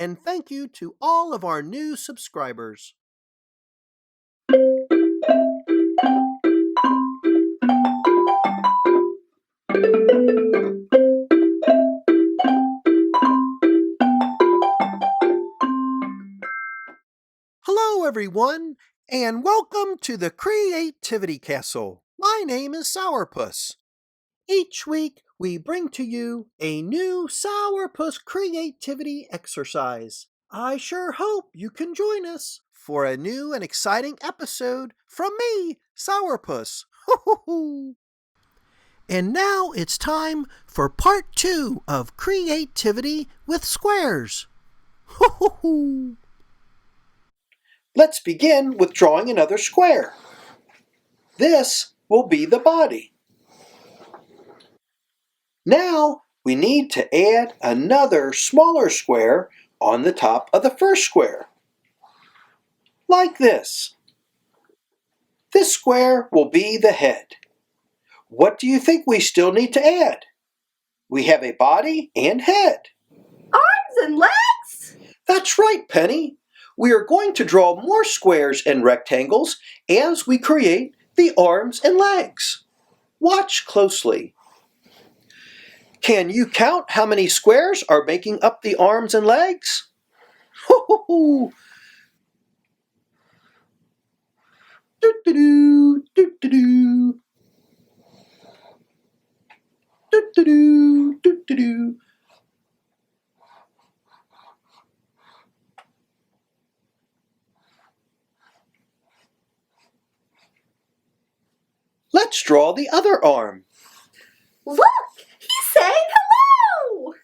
and thank you to all of our new subscribers. Hello, everyone, and welcome to the Creativity Castle. My name is Sourpuss. Each week, we bring to you a new Sourpuss creativity exercise. I sure hope you can join us for a new and exciting episode from me, Sourpuss. And now it's time for part 2 of Creativity with Squares. Let's begin with drawing another square. This will be the body. Now we need to add another smaller square on the top of the first square, like this. This square will be the head. What do you think we still need to add? We have a body and head. Arms and legs? That's right, Penny. We are going to draw more squares and rectangles as we create the arms and legs. Watch closely. Can you count how many squares are making up the arms and legs? Do-do-doo, do-do-doo. Do-do-doo, do-do-doo. Let's draw the other arm. Look! He's saying hello!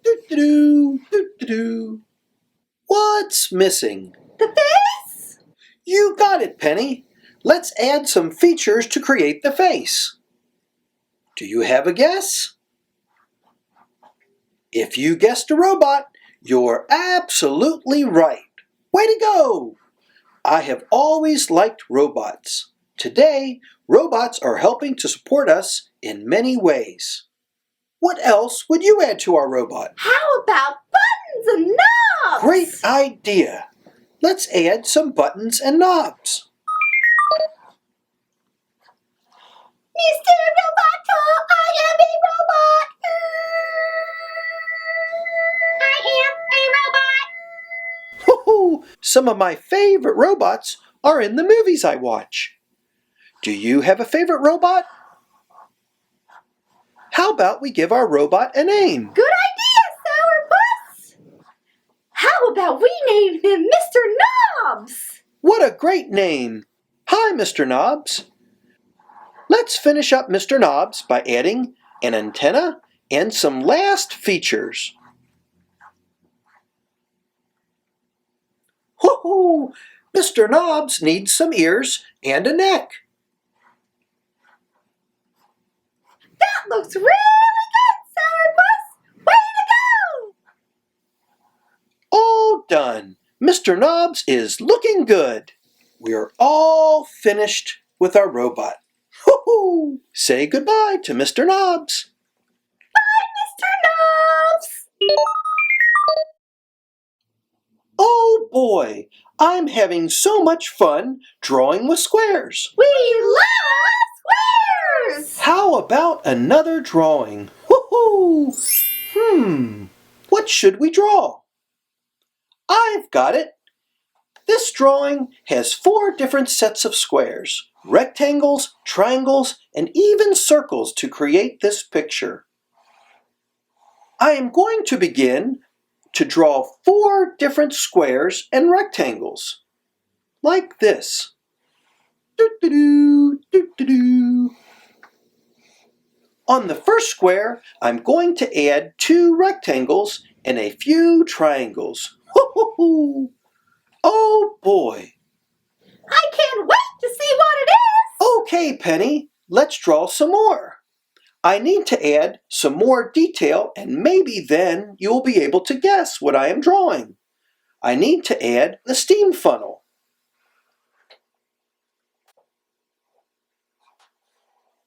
Do-do-doo, do-do-doo. What's missing? The face? You got it, Penny. Let's add some features to create the face. Do you have a guess? If you guessed a robot, you're absolutely right. Way to go! I have always liked robots. Today, robots are helping to support us in many ways. What else would you add to our robot? How about buttons and knobs? Great idea! Let's add some buttons and knobs. Mr. Roboto, I am a robot! I am a robot! Woohoo! Some of my favorite robots are in the movies I watch. Do you have a favorite robot? How about we give our robot a name? Good idea, Sauerpuss! How about we name him Mr. Knobs? What a great name! Hi, Mr. Knobs. Let's finish up Mr. Knobs by adding an antenna and some last features. Woohoo! Mr. Knobs needs some ears and a neck. That looks really good, Sauerpuss! Way to go! All done. Mr. Knobs is looking good. We're all finished with our robot. Woohoo! Say goodbye to Mr. Knobs. Bye, Mr. Knobs! Oh boy, I'm having so much fun drawing with squares. We love squares! How about another drawing? Woohoo! What should we draw? I've got it. This drawing has 4 different sets of squares, rectangles, triangles, and even circles to create this picture. I am going to begin to draw 4 different squares and rectangles, like this. Do-do-doo, do-do-doo. On the first square, I'm going to add 2 rectangles and a few triangles. Woo-hoo-hoo! Oh boy! I can't wait to see what it is! Okay, Penny, let's draw some more. I need to add some more detail and maybe then you'll be able to guess what I am drawing. I need to add the steam funnel.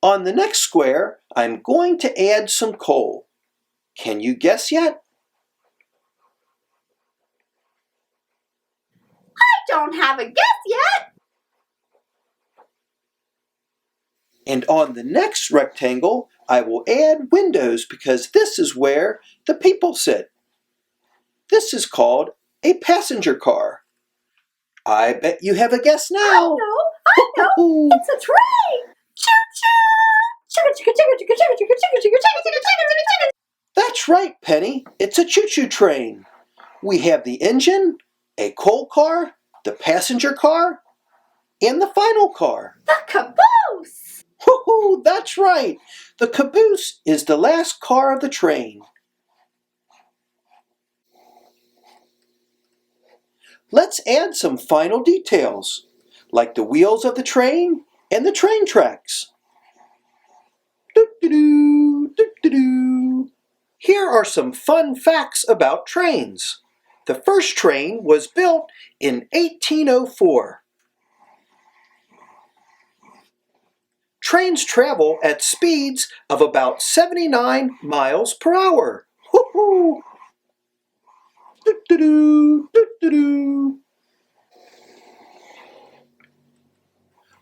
On the next square, I'm going to add some coal. Can you guess yet? I don't have a guess yet. And on the next rectangle, I will add windows because this is where the people sit. This is called a passenger car. I bet you have a guess now. I know. It's a train. Choo-choo. That's right, Penny. It's a choo-choo train. We have the engine, a coal car, the passenger car, and the final car. The caboose. Woohoo! That's right. The caboose is the last car of the train. Let's add some final details, like the wheels of the train and the train tracks. Doo-doo-doo, doo-doo-doo. Here are some fun facts about trains. The first train was built in 1804. Trains travel at speeds of about 79 miles per hour. Woohoo! Doo-doo-doo, doo-doo-doo.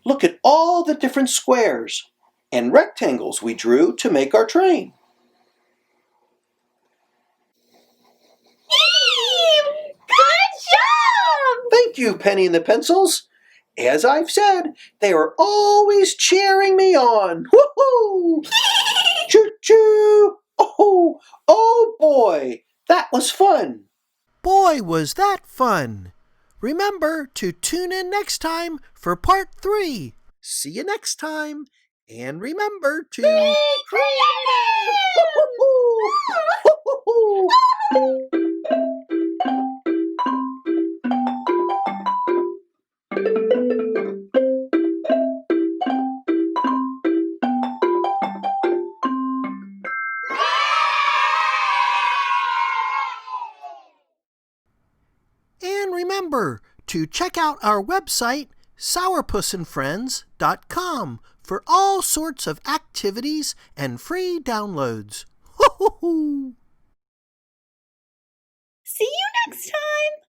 Look at all the different squares and rectangles we drew to make our train. Good job! Thank you, Penny and the Pencils. As I've said, they are always cheering me on. Woohoo! Choo-choo! Oh boy, that was fun. Boy, was that fun! Remember to tune in next time for part 3. See you next time, and remember to Be creative! And remember to check out our website, sourpussandfriends.com, for all sorts of activities and free downloads. See you next time!